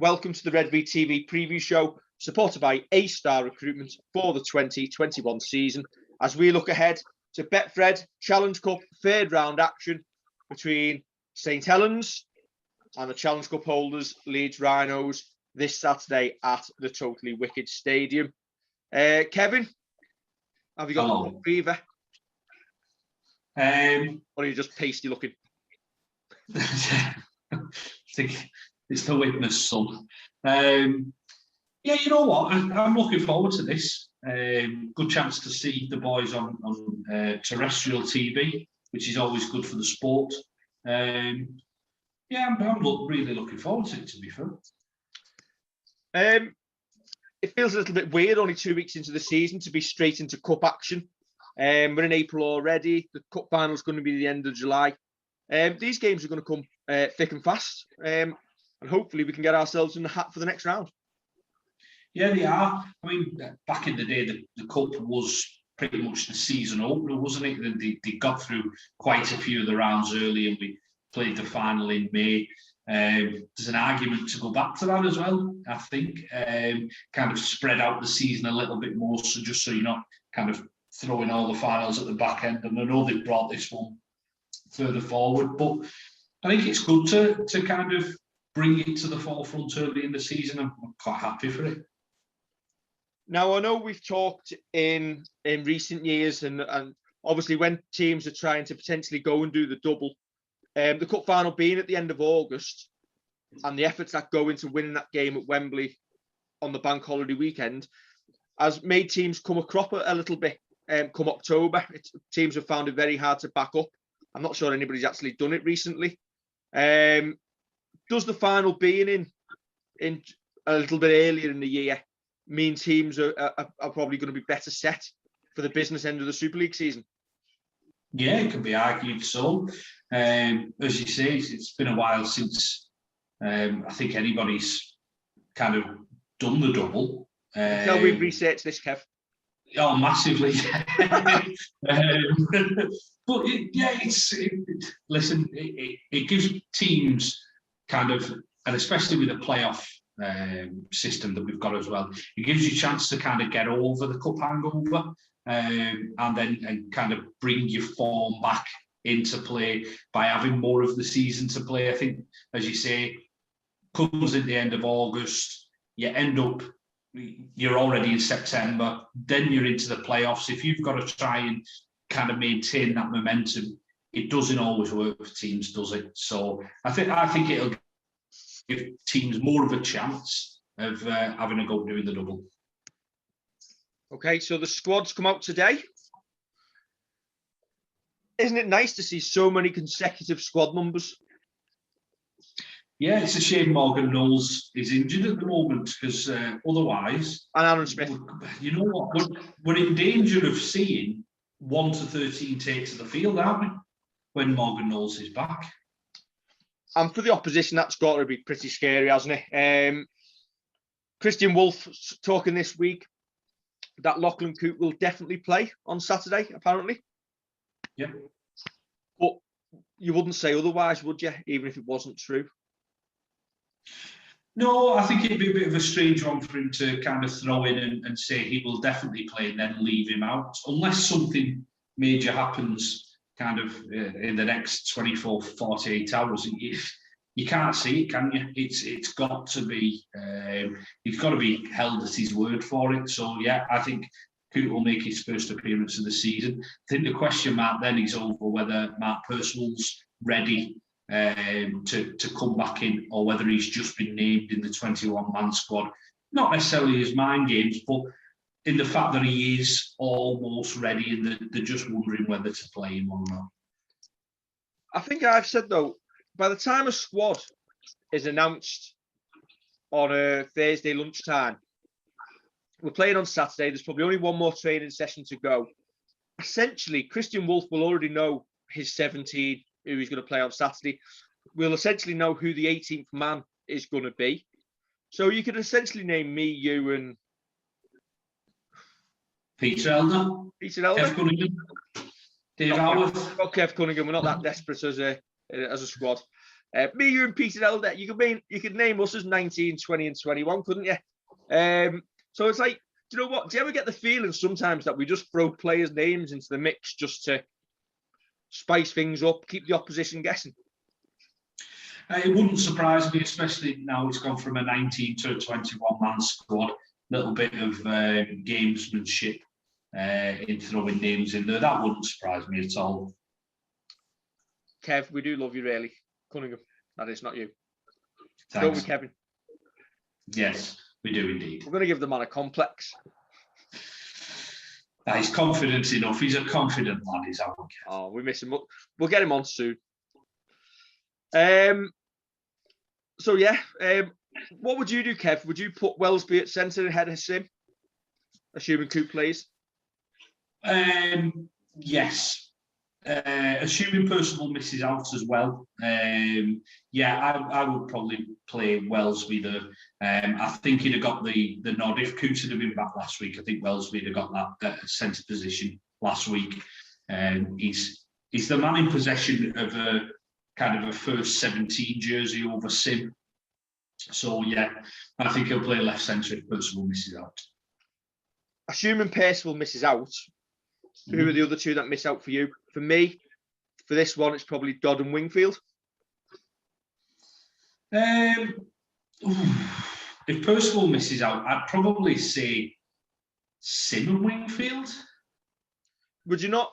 welcome to the Redvee TV preview show, supported by A-Star Recruitment for the 2021 season, as we look ahead to Betfred Challenge Cup third round action between St Helens and the Challenge Cup holders, Leeds Rhinos, this Saturday at the Totally Wicked Stadium. Kevin, have you got a fever? Or are you just pasty looking? I think it's the witness, son. Yeah, you know what? I'm looking forward to this. Good chance to see the boys on terrestrial TV, which is always good for the sport. Yeah, I'm really looking forward to it, to be fair. It feels a little bit weird, only 2 weeks into the season, to be straight into cup action. We're in April already. The cup final is going to be the end of July. These games are going to come thick and fast, and hopefully we can get ourselves in the hat for the next round. Yeah, they are. I mean, back in the day, the cup was pretty much the season opener, wasn't it? They got through quite a few of the rounds early, and we played the final in May. There's an argument to go back to that as well, I think. Kind of spread out the season a little bit more, so just so you're not kind of throwing all the finals at the back end. And I know they've brought this one further forward, but I think it's good to kind of bring it to the forefront early in the season. I'm quite happy for it. Now, I know we've talked in recent years, and obviously when teams are trying to potentially go and do the double, the cup final being at the end of August, and the efforts that go into winning that game at Wembley on the bank holiday weekend, has made teams come a cropper a little bit. Come October, teams have found it very hard to back up. I'm not sure anybody's actually done it recently. Does the final being in a little bit earlier in the year mean teams are probably going to be better set for the business end of the Super League season? Yeah, it can be argued so. As you say, it's been a while since I think anybody's kind of done the double. Until we've researched this, Kev. Oh, massively. But listen, it gives teams kind of, and especially with the playoff system that we've got as well, it gives you a chance to kind of get over the cup hangover and kind of bring your form back into play by having more of the season to play. I think, as you say, comes at the end of August, you're already in September, then you're into the playoffs. If you've got to try and kind of maintain that momentum, it doesn't always work for teams, does it? So I think it'll give teams more of a chance of having a go doing the double. Okay, so the squads come out today. Isn't it nice to see so many consecutive squad numbers? Yeah, it's a shame Morgan Knowles is injured at the moment, because otherwise... And Aaron Smith. You know what? We're in danger of seeing 1 to 13 takes of the field, aren't we, when Morgan Knowles is back? And for the opposition, that's got to be pretty scary, hasn't it? Christian Wolff talking this week that Lachlan Coote will definitely play on Saturday, apparently. Yeah. But you wouldn't say otherwise, would you, even if it wasn't true? No, I think it'd be a bit of a strange one for him to kind of throw in and say he will definitely play and then leave him out, unless something major happens kind of in the next 24, 48 hours. You can't see it, can you? It's got to be, he's got to be held at his word for it. So, yeah, I think Coote will make his first appearance of the season. I think the question mark then is over whether Mark Percival's ready to come back in, or whether he's just been named in the 21-man squad. Not necessarily as mind games, but in the fact that he is almost ready and they're just wondering whether to play him or not. I think I've said, though, by the time a squad is announced on a Thursday lunchtime, we're playing on Saturday, there's probably only one more training session to go. Essentially, Christian Wolff will already know his 17, who he's going to play on Saturday. We'll essentially know who the 18th man is going to be. So you could essentially name me, you, and Peter Elder. Kev Cunningham. Dave Howard. Not Kev Cunningham. We're not that desperate as a squad. Me, you, and Peter Elder. You could name us as 19, 20, and 21, couldn't you? So it's like, do you know what? Do you ever get the feeling sometimes that we just throw players' names into the mix just to spice things up, keep the opposition guessing? It wouldn't surprise me, especially now it's gone from a 19 to a 21-man squad. Little bit of gamesmanship in throwing names in there. That wouldn't surprise me at all. Kev, we do love you, really. Cunningham, that is not you. Thanks. Don't we, Kevin? Yes, we do indeed. We're going to give the man a complex. He's confident enough. He's a confident lad, is our Kev. Oh, we miss him. We'll get him on soon. So, yeah. What would you do, Kev? Would you put Wellesby at centre ahead of Sim? Assuming Coop plays? Yes. Assuming Percival misses out as well. I would probably play Wellesby there. I think he'd have got the nod if Coots had been back last week. I think Wellesby would have got that centre position last week. He's the man in possession of a kind of a first 17 jersey over Sim. So yeah, I think he'll play left centre if Percival misses out. Assuming Percival misses out, who are the other two that miss out for you? For me, for this one, it's probably Dodd and Wingfield. If Percival misses out, I'd probably say Sim and Wingfield. Would you not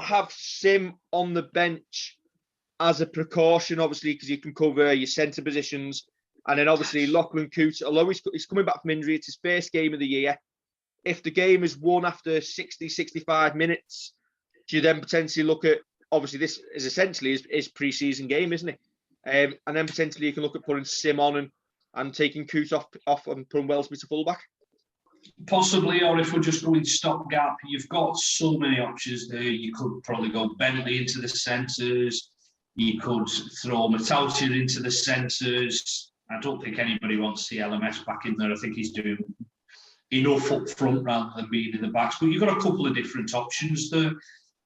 have Sim on the bench as a precaution, obviously, because you can cover your centre positions, and then obviously Lachlan Coote, although he's coming back from injury, it's his first game of the year. If the game is won after 60, 65 minutes, do you then potentially look at, obviously this is essentially his pre-season game, isn't it? And then potentially you can look at putting Sim on and taking Coote off and putting Wellesby to fullback? Possibly, or if we're just going stopgap, you've got so many options there. You could probably go Bentley into the centres. You could throw Matautia into the centres. I don't think anybody wants the LMS back in there. I think he's doing enough up front rather than being in the backs. But you've got a couple of different options there.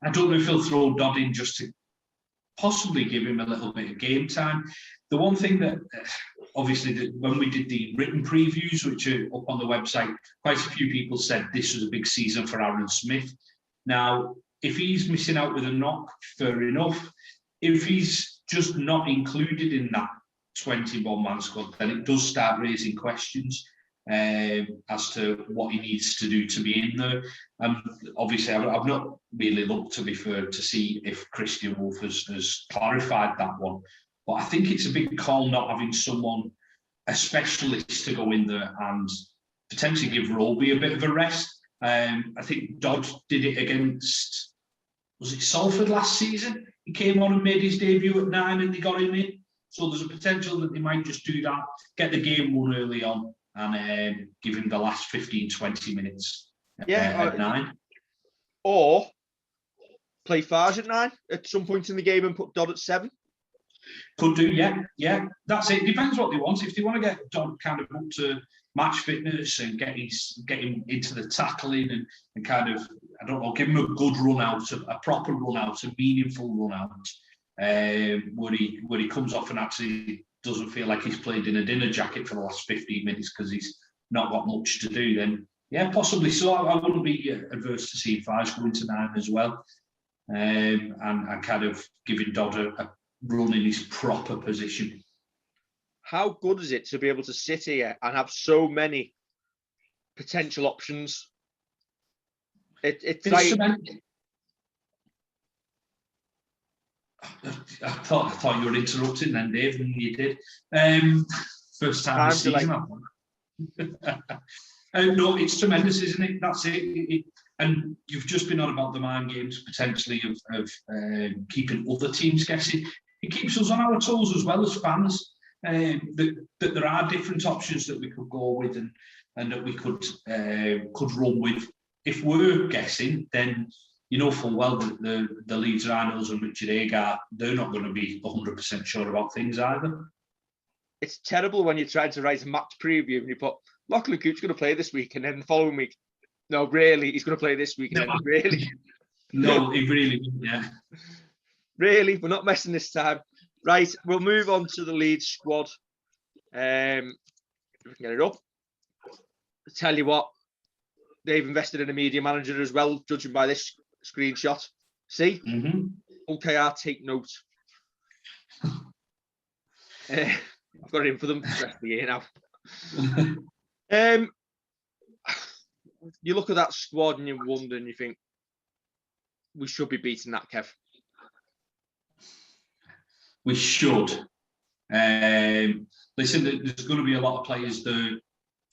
I don't know if he'll throw Dodd in just to possibly give him a little bit of game time. The one thing that, obviously, when we did the written previews, which are up on the website, quite a few people said this was a big season for Aaron Smith. Now, if he's missing out with a knock, fair enough. If he's just not included in that 21-man squad, then it does start raising questions as to what he needs to do to be in there. Obviously, I've not really looked, to be fair, to see if Christian Wolf has clarified that one. But I think it's a big call not having someone, a specialist, to go in there and potentially give Roby a bit of a rest. I think Dodd did it against, was it Salford last season? He came on and made his debut at 9 and they got him in. So there's a potential that they might just do that, get the game won early on and give him the last 15, 20 minutes at 9. Or play Fage at 9 at some point in the game and put Dodd at 7. Could do, yeah. That's it. Depends what they want. If they want to get Dodd kind of up to match fitness and get him into the tackling and kind of, I don't know, give him a good run out, a proper run out, a meaningful run out, where he comes off and actually doesn't feel like he's played in a dinner jacket for the last 15 minutes because he's not got much to do, then yeah, possibly so. I wouldn't be adverse to seeing Fage go into 9 as well, and kind of giving Dodd a run in his proper position. How good is it to be able to sit here and have so many potential options? It's like... I thought you were interrupting then, Dave, and you did. First time this season. No, it's tremendous, isn't it? That's it. And you've just been on about the mind games potentially of keeping other teams guessing. It keeps us on our toes as well as fans. That there are different options that we could go with and that we could run with. If we're guessing, then you know full well that the Leeds Rhinos and Richard Agar, they're not going to be 100% sure about things either. It's terrible when you're trying to write a match preview and you put Lachlan Coote's going to play this week, and then the following week, no, really, he's going to play this week, and then really. No, he really, yeah. Really, we're not messing this time. Right, we'll move on to the Leeds squad. If we can get it up. I tell you what, they've invested in a media manager as well, judging by this screenshot. See? OKR, take note. I've got it in for them the rest of the year now. You look at that squad and you wonder and you think, we should be beating that, Kev. We should. Listen, there's going to be a lot of players that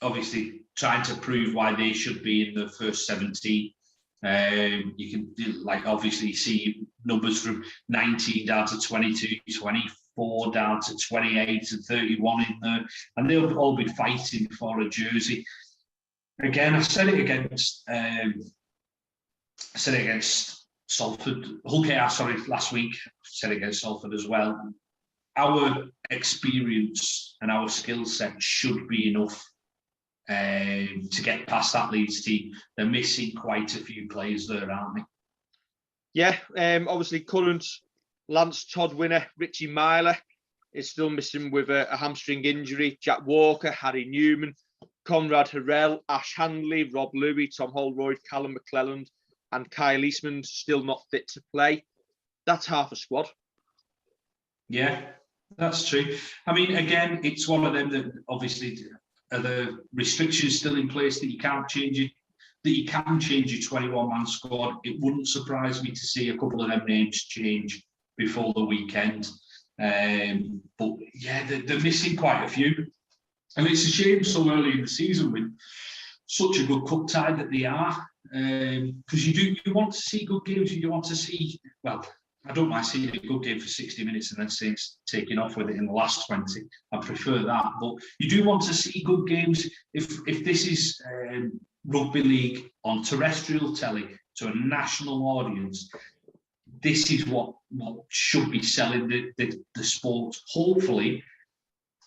obviously trying to prove why they should be in the first 17. You can obviously see numbers from 19 down to 22, 24 down to 28 and 31 in there, and they'll all be fighting for a jersey. Again, I said it against Salford, Hull KR, sorry, last week. I said it against Salford as well. Our experience and our skill set should be enough to get past that Leeds team. They're missing quite a few players there, aren't they? Yeah, obviously current Lance Todd winner Richie Myler is still missing with a hamstring injury. Jack Walker, Harry Newman, Conrad Harrell, Ash Handley, Rob Louis, Tom Holroyd, Callum McClelland and Kyle Eastman still not fit to play. That's half a squad. Yeah, that's true. I mean, again, it's one of them that obviously are the restrictions still in place that you can't change it, that you can change your 21-man squad. It wouldn't surprise me to see a couple of them names change before the weekend. But yeah, they're missing quite a few. And it's a shame so early in the season with such a good cup tie that they are. Because you want to see good games. You want to see, well, I don't mind seeing a good game for 60 minutes and then taking off with it in the last 20. I prefer that. But you do want to see good games. If this is rugby league on terrestrial telly to a national audience, this is what should be selling the sport. Hopefully,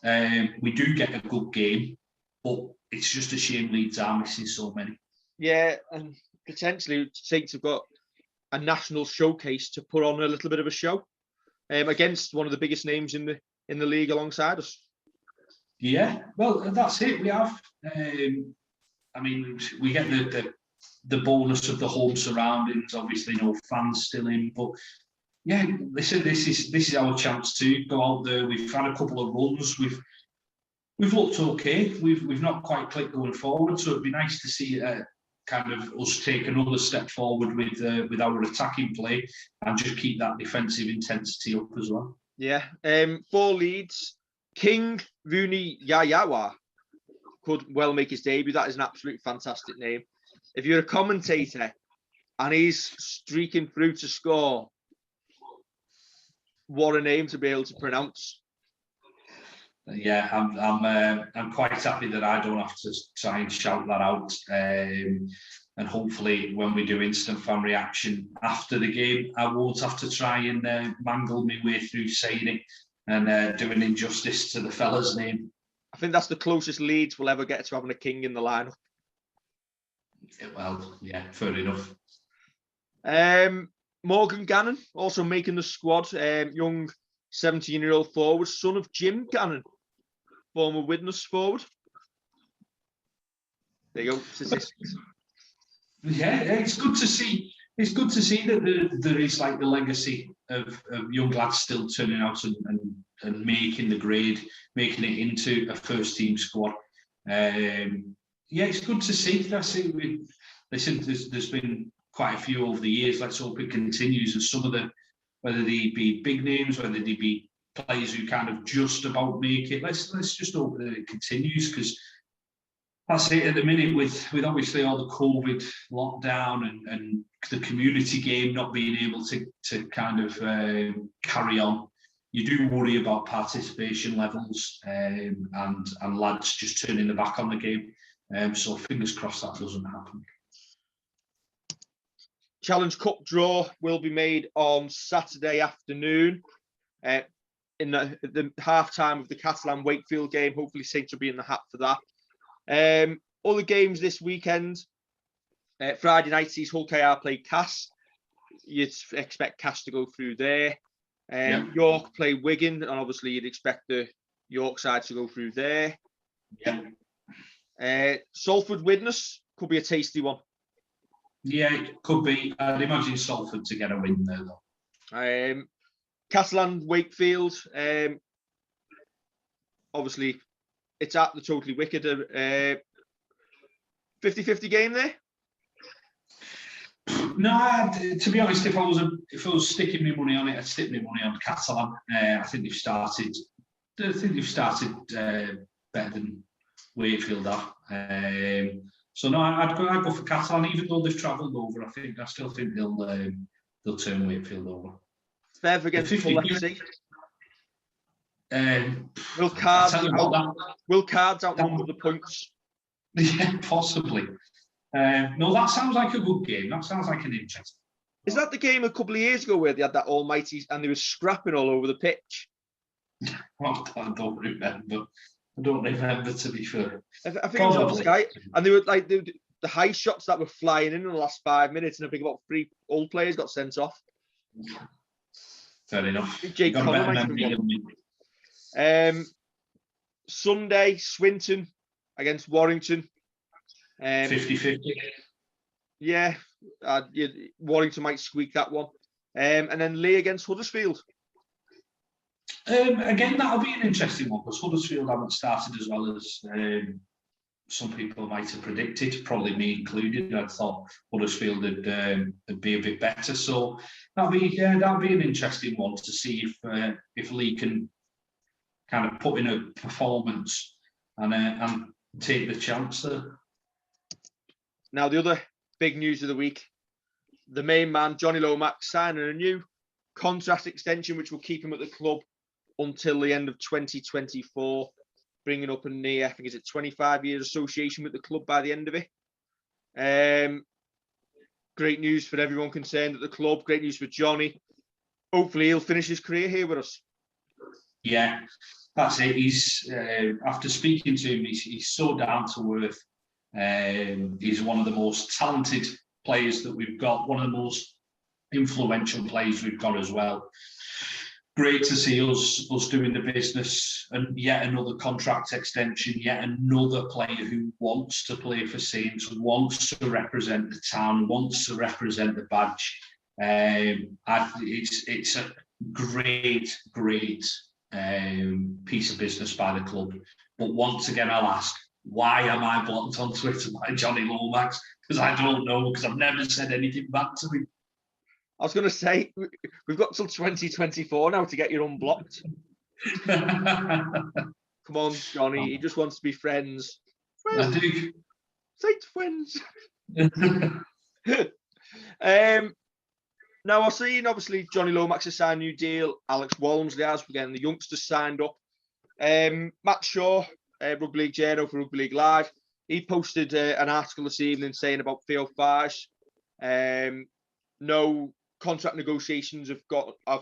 we do get a good game, but it's just a shame Leeds are missing so many. Yeah, and potentially Saints have got a national showcase to put on a little bit of a show against one of the biggest names in the league alongside us. Yeah, well, that's it. We have. I mean, we get the bonus of the home surroundings. Obviously, no fans still in, but yeah, listen, this is our chance to go out there. We've had a couple of runs. We've looked okay. We've not quite clicked going forward, so it'd be nice to see kind of us take another step forward with our attacking play and just keep that defensive intensity up as well. Yeah. For Leeds, King Vuni Yayawa could well make his debut. That is an absolute fantastic name. If you're a commentator and he's streaking through to score, what a name to be able to pronounce. Yeah, I'm quite happy that I don't have to try and shout that out. And hopefully when we do instant fan reaction after the game, I won't have to try and mangle my way through saying it and do an injustice to the fella's name. I think that's the closest Leeds will ever get to having a king in the lineup. Well, yeah, fair enough. Morgan Gannon also making the squad. Young 17-year-old forward, son of Jim Gannon, former Widnes forward. There you go. Yeah, it's good to see. It's good to see that there is like the legacy of young lads still turning out and making the grade, making it into a first team squad. Yeah, it's good to see. That's it. Listen, there's been quite a few over the years. Let's hope it continues. And some of the, whether they be big names, whether they be players who kind of just about make it, let's just hope that it continues, because that's it at the minute with obviously all the COVID lockdown and the community game not being able to kind of carry on. You do worry about participation levels and lads just turning their back on the game. So fingers crossed that doesn't happen. Challenge Cup draw will be made on Saturday afternoon in the half-time of the Catalan-Wakefield game. Hopefully Saints will be in the hat for that. Other games this weekend. Friday night sees Hull KR play Cass. You'd expect Cass to go through there. York play Wigan, and obviously you'd expect the York side to go through there. Salford Widnes could be a tasty one. Yeah, it could be. I'd imagine Salford to get a win there, though. Catalan Wakefield. Obviously, it's at the Totally Wicked. 50-50 game there. No, to be honest, if I was sticking my money on it, I'd stick my money on Catalan. I think they've started better than Wakefield are. So no, I'd go for Catalan, even though they've travelled over. I still think they'll turn Wakefield over. Fair against Full FC. Will Cards outnumber the points? Yeah, possibly. No, that sounds like a good game. That sounds like an interesting. Is that the game a couple of years ago where they had that almighty and they were scrapping all over the pitch? Well, I don't remember, to be fair. I think it was on Sky, and they were like the high shots that were flying in the last 5 minutes, and I think about 3 old players got sent off. Fair enough. Jake Connor might have won. Sunday, Swinton against Warrington. 50-50. Yeah, Warrington might squeak that one. And then Lee against Huddersfield. Again, that'll be an interesting one because Huddersfield haven't started as well as some people might have predicted, probably me included. I thought Huddersfield would be a bit better. So that'll be an interesting one to see if Lee can kind of put in a performance and take the chance there. Now, the other big news of the week, the main man, Jonny Lomax, signing a new contract extension, which will keep him at the club until the end of 2024, bringing up a near, I think, is it 25 years association with the club by the end of it. Great news for everyone concerned at the club. Great news for Jonny. Hopefully, he'll finish his career here with us. Yeah, that's it. He's after speaking to him, he's so down to earth. He's one of the most talented players that we've got, one of the most influential players we've got as well. Great to see us doing the business and yet another contract extension, yet another player who wants to play for Saints, wants to represent the town, wants to represent the badge. It's a great piece of business by the club. But once again, I'll ask, why am I blocked on Twitter by Jonny Lomax? Because I don't know, because I've never said anything back to him. I was going to say, we've got till 2024 now to get you unblocked. Come on, Jonny. He just wants to be friends. I do. Saints friends. Now, I've seen, obviously, Jonny Lomax has signed a new deal. Alex Walmsley has. We're getting the youngsters signed up. Matt Shaw, Rugby League Journal for Rugby League Live, he posted an article this evening saying about Theo Fages. No contract negotiations have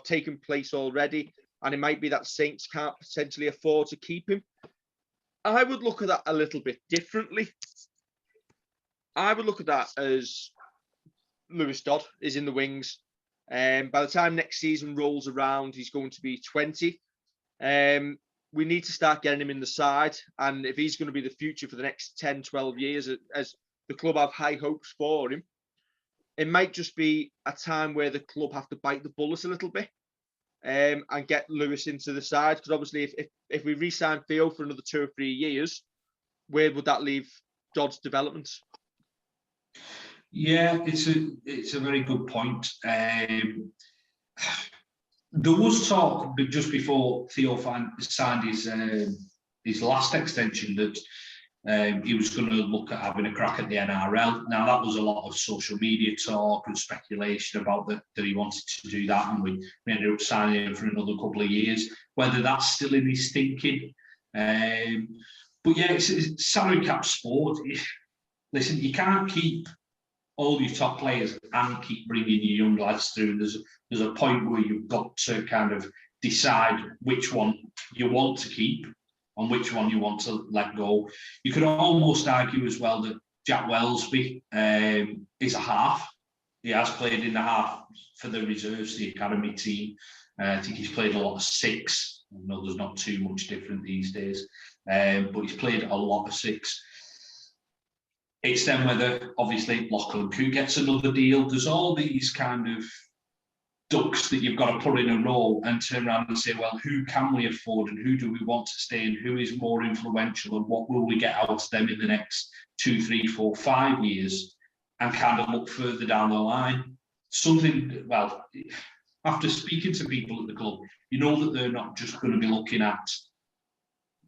taken place already, and it might be that Saints can't potentially afford to keep him. I would look at that a little bit differently. I would look at that as Lewis Dodd is in the wings. By the time next season rolls around, he's going to be 20. We need to start getting him in the side. And if he's going to be the future for the next 10, 12 years, as the club have high hopes for him, it might just be a time where the club have to bite the bullet a little bit and get Lewis into the side. Because obviously, if we re-sign Theo for another 2 or 3 years, where would that leave Dodd's development? Yeah, it's a very good point. There was talk just before Theo signed his last extension that he was going to look at having a crack at the NRL. Now, that was a lot of social media talk and speculation about that he wanted to do that, and we ended up signing him for another couple of years. Whether that's still in his thinking. But yeah, it's salary cap sport. Listen, you can't keep all your top players and keep bringing your young lads through. There's a point where you've got to kind of decide which one you want to keep and which one you want to let go. You could almost argue as well that Jack Wellesby is a half. He has played in the half for the reserves, the academy team. I think he's played a lot of 6. I know there's not too much different these days, but he's played a lot of 6. It's then whether, obviously, Lachlan Coote gets another deal. There's all these kind of ducks that you've got to put in a row and turn around and say, well, who can we afford and who do we want to stay and who is more influential and what will we get out of them in the next 2, 3, 4, 5 years, and kind of look further down the line. Something, well, after speaking to people at the club, you know that they're not just going to be looking at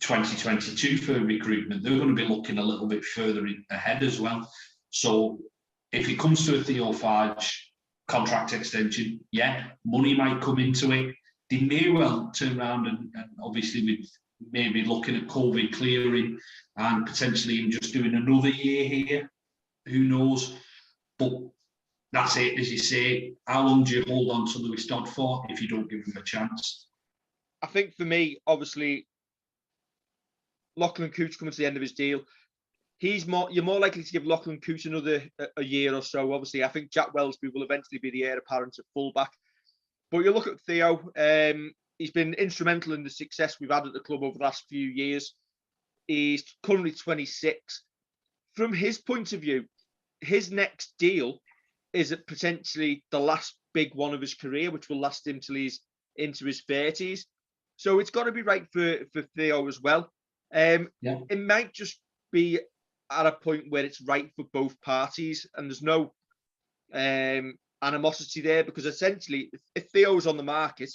2022 for recruitment. They're going to be looking a little bit further ahead as well. So if it comes to a Theo Fages contract extension, yeah, money might come into it. They may well turn around and obviously with maybe looking at COVID clearing and potentially him just doing another year here. Who knows? But that's it, as you say. How long do you hold on to Lewis Dodd for if you don't give him a chance? I think for me, obviously, Lachlan Coote's coming to the end of his deal. You're more likely to give Lachlan Coote another a year or so. Obviously, I think Jack Wellesby will eventually be the heir apparent at fullback. But you look at Theo, he's been instrumental in the success we've had at the club over the last few years. He's currently 26. From his point of view, his next deal is potentially the last big one of his career, which will last him till he's into his 30s. So it's got to be right for Theo as well. It might just be at a point where it's right for both parties and there's no animosity there, because essentially if Theo's on the market,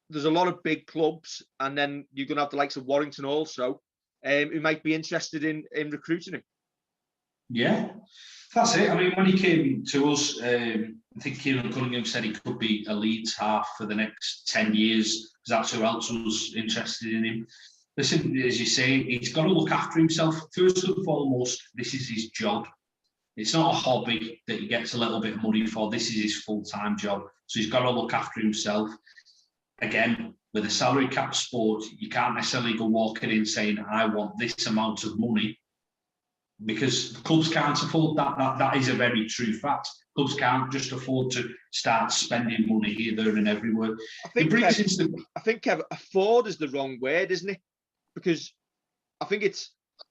there's a lot of big clubs, and then you're going to have the likes of Warrington also who might be interested in recruiting him. Yeah, that's it. I mean, when he came to us, I think Kieran Cunningham said he could be a Leeds half for the next 10 years, because that's who else was interested in him. Listen, as you say, he's got to look after himself. First and foremost, this is his job. It's not a hobby that he gets a little bit of money for. This is his full-time job. So he's got to look after himself. Again, with a salary cap sport, you can't necessarily go walking in saying, I want this amount of money, because clubs can't afford that. That is a very true fact. Clubs can't just afford to start spending money here, there and everywhere. I think, Kev, afford is the wrong word, isn't it? Because I think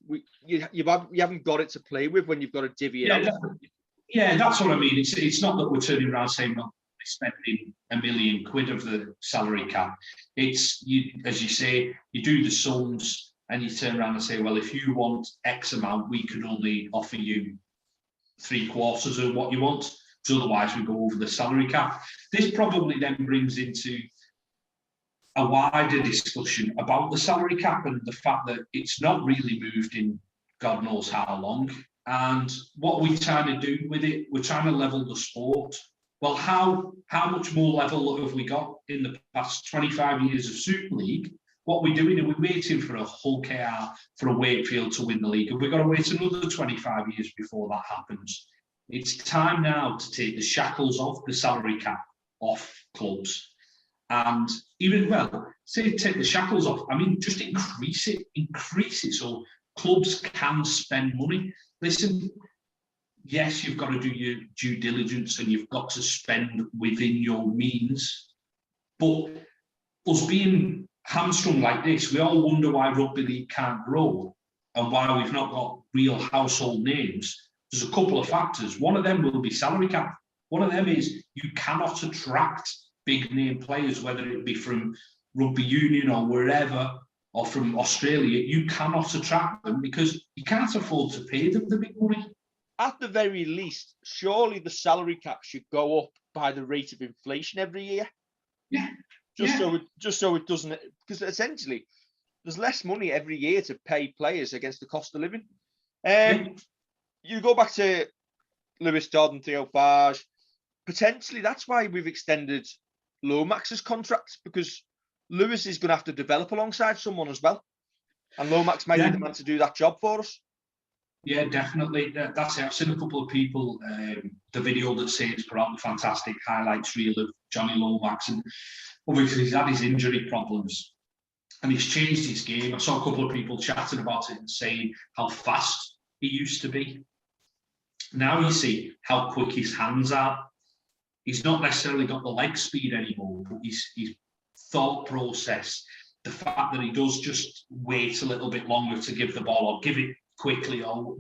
you haven't got it to play with when you've got to divvy it out. Yeah, that's what I mean. It's not that we're turning around saying, well, we're spending £1 million of the salary cap. It's, as you say, you do the sums and you turn around and say, well, if you want X amount, we can only offer you 3/4 of what you want, because otherwise we go over the salary cap. This probably then brings into a wider discussion about the salary cap and the fact that it's not really moved in God knows how long. And what we're trying to do with it, we're trying to level the sport. Well, how much more level have we got in the past 25 years of Super League? What we're doing, are we waiting for a Hull KR, for a Wakefield to win the league? Have we got to wait another 25 years before that happens? It's time now to take the shackles off the salary cap off clubs. And even, well, say take the shackles off. I mean, just increase it so clubs can spend money. Listen, yes, you've got to do your due diligence and you've got to spend within your means. But us being hamstrung like this, we all wonder why rugby league can't grow and why we've not got real household names. There's a couple of factors. One of them will be salary cap. One of them is you cannot attract big name players, whether it be from rugby union or wherever, or from Australia. You cannot attract them because you can't afford to pay them the big money. At the very least, surely the salary cap should go up by the rate of inflation every year. Yeah. Just so it doesn't, because essentially there's less money every year to pay players against the cost of living. You go back to Lewis Dodd and Theo Fages. Potentially that's why we've extended Lomax's contract, because Lewis is going to have to develop alongside someone as well, and Lomax might be the man to do that job for us. Yeah, definitely. That's it. I've seen a couple of people, the video that Saints put out, the fantastic highlights reel of Jonny Lomax, and obviously he's had his injury problems and he's changed his game. I saw a couple of people chatting about it and saying how fast he used to be. Now you see how quick his hands are. he's not necessarily got the leg speed anymore, but his thought process, the fact that he does just wait a little bit longer to give the ball or give it quickly, or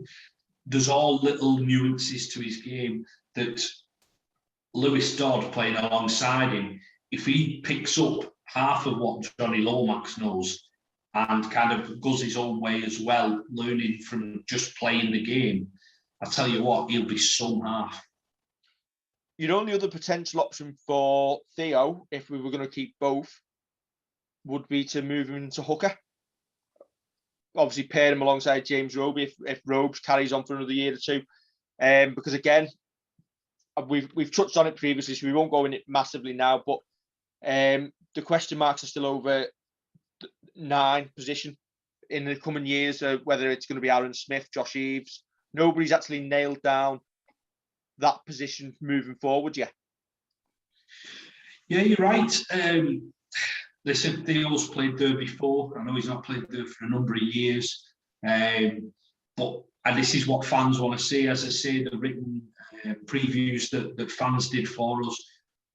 there's all little nuances to his game that Lewis Dodd playing alongside him, if he picks up half of what Jonny Lomax knows and kind of goes his own way as well, learning from just playing the game, I tell you what, he'll be some half. Your only other potential option for Theo, if we were going to keep both, would be to move him into hooker. Obviously, pair him alongside James Roby if Robes carries on for another year or two. Because again, we've touched on it previously, so we won't go in it massively now. But the question marks are still over 9 position in the coming years, whether it's going to be Aaron Smith, Josh Eaves. Nobody's actually nailed down that position moving forward yet. Yeah, you're right. Listen, Theo's played there before. I know he's not played there for a number of years. And this is what fans want to see. As I say, the written previews that fans did for us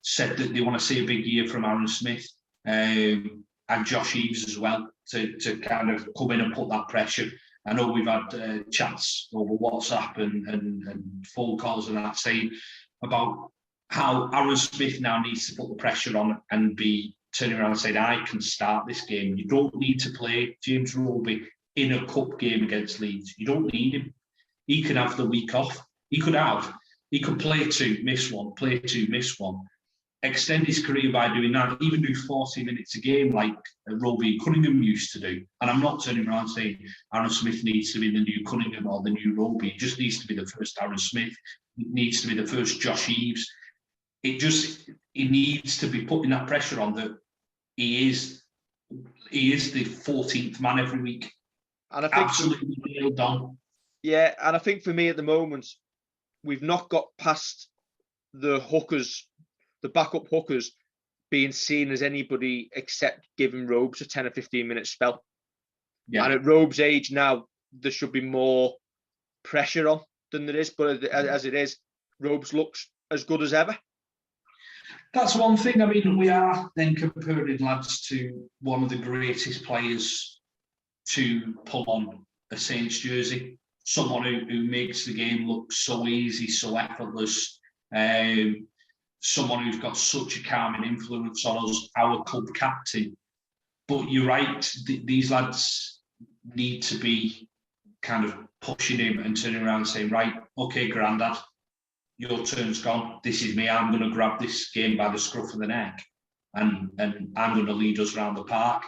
said that they want to see a big year from Aaron Smith and Josh Eaves as well to kind of come in and put that pressure. I know we've had chats over WhatsApp and phone calls and that saying about how Aaron Smith now needs to put the pressure on and be turning around and saying, I can start this game. You don't need to play James Roby in a cup game against Leeds. You don't need him. He can have the week off. He could play 2, miss 1, play 2, miss 1. Extend his career by doing that, even do 40 minutes a game like Roby and Cunningham used to do. And I'm not turning around saying Aaron Smith needs to be the new Cunningham or the new Roby. He just needs to be the first Aaron Smith. He needs to be the first Josh Eaves. He needs to be putting that pressure on that he is the 14th man every week. And I think absolutely nailed on. Yeah, and I think for me at the moment, we've not got past the hookers, the backup hookers, being seen as anybody except giving Robes a 10 or 15-minute spell. Yeah. And at Robes' age now, there should be more pressure on than there is. But as it is, Robes looks as good as ever. That's one thing. I mean, we are then comparing lads to one of the greatest players to pull on a Saints jersey. Someone who makes the game look so easy, so effortless. Someone who's got such a calming influence on us, our club captain. But you're right, these lads need to be kind of pushing him and turning around and saying, right, okay, Grandad, your turn's gone. This is me. I'm going to grab this game by the scruff of the neck and I'm going to lead us around the park.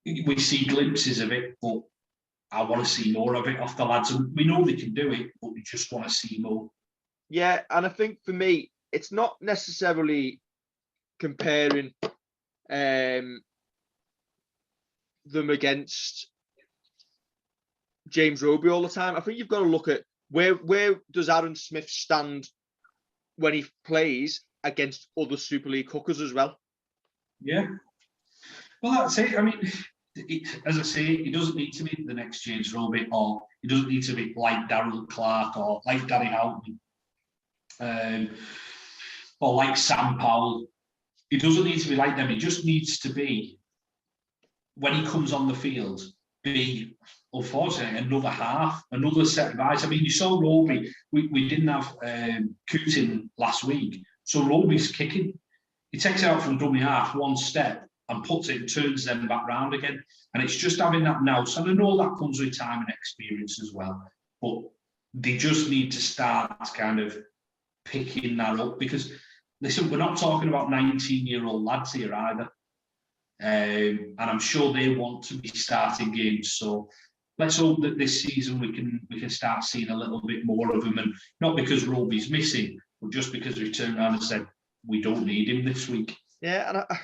We see glimpses of it, but I want to see more of it off the lads. And we know they can do it, but we just want to see more. Yeah, and I think for me, it's not necessarily comparing them against James Roby all the time. I think you've got to look at where does Aaron Smith stand when he plays against other Super League hookers as well. Yeah. Well, that's it. I mean, as I say, he doesn't need to be the next James Roby, or he doesn't need to be like Darryl Clark or like Danny Houghton, or like Sam Powell. He doesn't need to be like them. He just needs to be, when he comes on the field, be, unfortunately, another half, another set of eyes. I mean, you saw Roby. We didn't have Cootin last week, so Roby's kicking. He takes it out from dummy half, one step, and puts it and turns them back round again. And it's just having that nous. And I know that comes with time and experience as well. But they just need to start kind of picking that up. Because, listen, we're not talking about 19-year-old lads here either. And I'm sure they want to be starting games. So let's hope that this season we can start seeing a little bit more of them. And not because Roby's missing, but just because we turned around and said, we don't need him this week. Yeah, and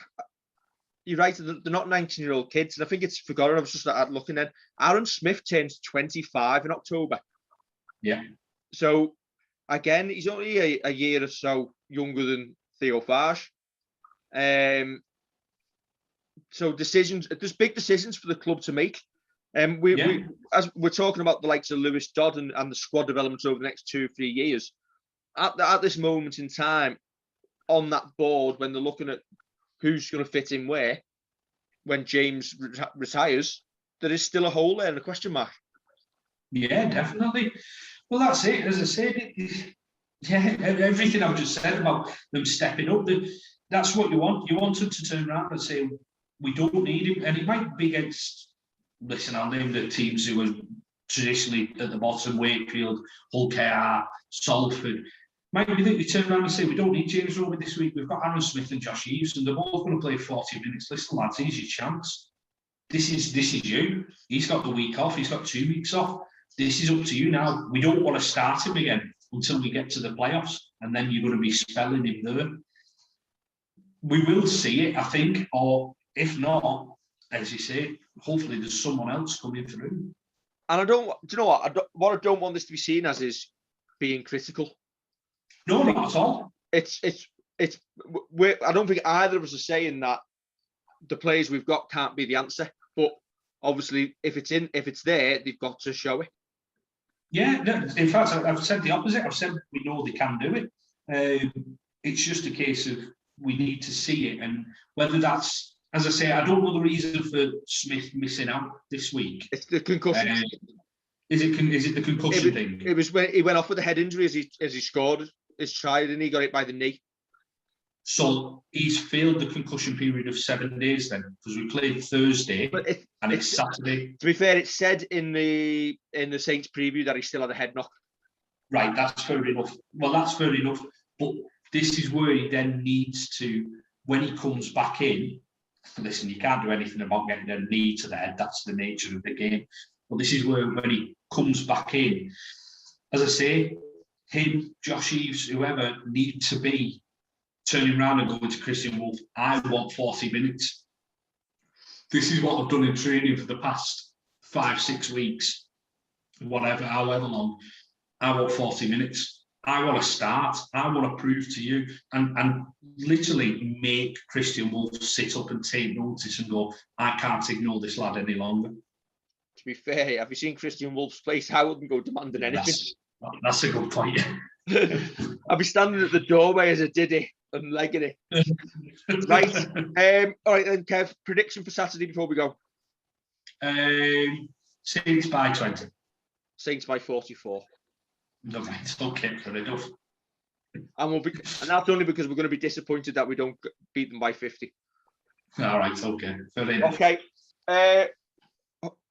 you're right, they're not 19-year-old kids. And I think it's forgotten. I was just looking at Aaron Smith turns 25 in October. Yeah. So, again, he's only a year or so younger than Theo Fages. So there's big decisions for the club to make. We as we're talking about the likes of Lewis Dodd and the squad developments over the next 2 or 3 years, at this moment in time, on that board when they're looking at who's going to fit in where when James retires, there is still a hole there and a question mark. Yeah, definitely. Well, that's it. As I said, yeah, everything I've just said about them stepping up, that's what you want. You want them to turn around and say, we don't need him. And it might be against, listen, I'll name the teams who are traditionally at the bottom: Wakefield, Hull KR, Salford. Might be that you turn around and say, we don't need James Roby this week. We've got Aaron Smith and Josh Eves, and they're both going to play 40 minutes. Listen, lads, here's your chance. This is you. He's got the week off. He's got 2 weeks off. This is up to you now. We don't want to start him again until we get to the playoffs, and then you're going to be spelling him there. We will see it, I think, or if not, as you say, hopefully there's someone else coming through. And do you know what? What I don't want this to be seen as is being critical. No, not at all. I don't think either of us are saying that the players we've got can't be the answer, but obviously if it's there, they've got to show it. Yeah, in fact, I've said the opposite. I've said we know they can do it. It's just a case of we need to see it, and whether that's, as I say, I don't know the reason for Smith missing out this week. It's the concussion. Is it the concussion thing? It was when he went off with a head injury as he scored his try, and he got it by the knee. So he's failed the concussion period of 7 days then, because we played Thursday and it's Saturday. To be fair, it said in the Saints preview that he still had a head knock. Right, that's fair enough. Well, that's fair enough. But this is where he then needs to, when he comes back in, listen, you can't do anything about getting a knee to the head. That's the nature of the game. But this is where, when he comes back in, as I say, him, Josh Eves, whoever, need to be turning around and going to Christian Wolf, I want 40 minutes. This is what I've done in training for the past 5-6 weeks, whatever, however long. I want 40 minutes. I want to start. I want to prove to you and literally make Christian Wolf sit up and take notice and go, I can't ignore this lad any longer. To be fair, have you seen Christian Wolf's place? I wouldn't go demanding anything. That's a good point. I'd be standing at the doorway as a diddy and legging it. Right. All right, then, Kev, prediction for Saturday before we go. Saints by 20. Saints by 44. No, it's okay, fair enough. And that's only because we're going to be disappointed that we don't beat them by 50. All right, okay, fair enough. Okay.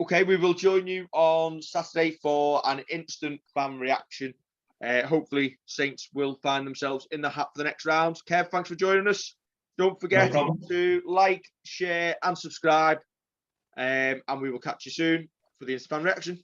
Okay, we will join you on Saturday for an instant fan reaction. Hopefully, Saints will find themselves in the hat for the next round. Kev, thanks for joining us. Don't forget to like, share, and subscribe. And we will catch you soon for the instant fan reaction.